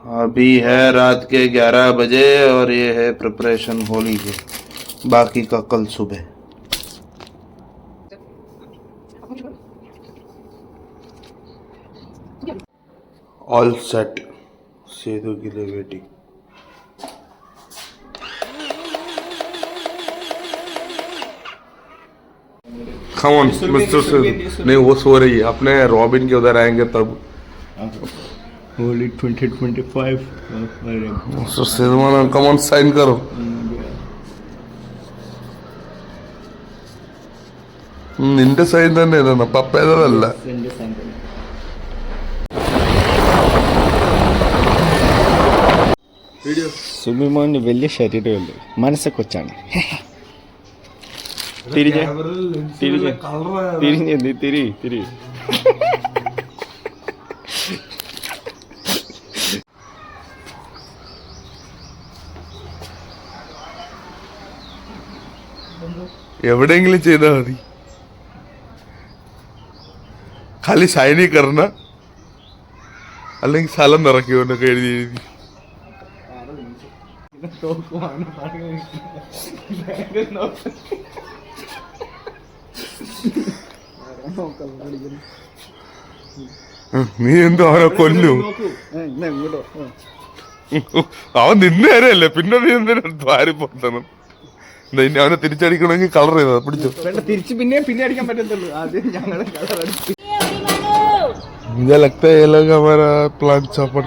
अभी है रात के 11 बजे और ये है प्रिपरेशन होली के, बाकी का कल सुबह। ऑल सेट, सेतु के लिए waiting. Come on, Mr. Setu। नहीं वो सो रही है, अपने रॉबिन के उधर आएंगे तब। Holy 2025. Mr. Setu, come on, sign करो। നിന്റെ സൈൻ തന്നെ ഇതാണ്, പപ്പേതല്ല। സുബിമോന് വലിയ ശരീരമല്ല, മനസ്സ് കൊച്ചാണ്. തിരിഞ്ഞ് തിരി എവിടെയെങ്കിലും ചെയ്താൽ മതി, खाली ഷൈനി കറണ, അല്ലെങ്കിൽ സ്ഥലം നിറയ്ക്കുമെന്നൊക്കെ എഴുതി എഴുതി. നീ എന്തോ അവനെ കൊല്ലു, അവൻ നിന്നെ അറിയല്ലേ, പിന്നെ നീ എന്തിനാ ദ്വാരി പൊത്തണം? ഇനി അവനെ തിരിച്ചടിക്കണമെങ്കിൽ കളർ ചെയ്താ പിടിച്ചോ. തിരിച്ച് പിന്നെ അടിക്കാൻ പറ്റത്തുള്ളൂ, ആദ്യം ഞങ്ങള് കളർ അടിച്ചു. मुझे लगता है ये लोग हमारा प्लान चौपट।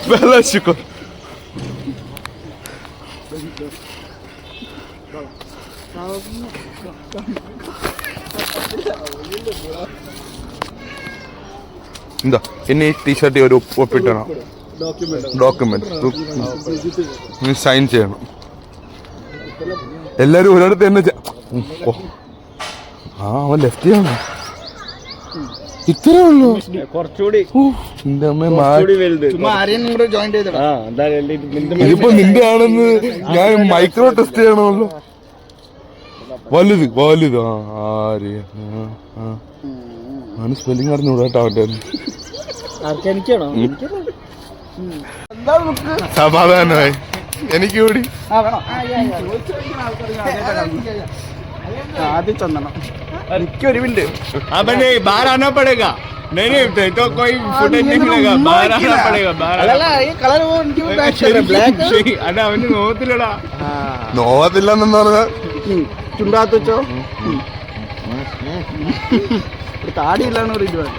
पहला शुक्र എന്താ എന്നെ ഈ ടീഷർട്ടിൽ ഒരു ഒപ്പിട്ടണം, ഡോക്യുമെന്റ് നീ സൈൻ ചെയ്യണം. എല്ലാരും ഒരിടത്ത് തന്നെ അവൻ ലെഫ്റ്റ് ചെയ്യണം, ഇത്രേ ഉള്ളൂ. ഇതിപ്പോ നിന്റെ ആണെന്ന് ഞാൻ മൈക്രോ ടെസ്റ്റ് ചെയ്യണമല്ലോ. വലുത് വലുത് ആര് അവന് സ്പെല്ലിംഗ് അറിഞ്ഞൂടാട്ടോ അവന്റെ. സമാധാനമായി എനിക്ക് കൂടി. ആദ്യം ചന്ദനം എനിക്കൊരു മിനിറ്റ്. बाहर आना पड़ेगा, नहीं तो कोई फुटेज नहीं मिलेगा, बाहर आना पड़ेगा. कलर वो ब्लैक അല്ല അവന് നോകത്തില്ലടാ. നോകത്തില്ലെന്ന് പറഞ്ഞ ചുണ്ടാത്ത് വെച്ചോ, താടിയില്ലാന്ന് പറയുന്നത്.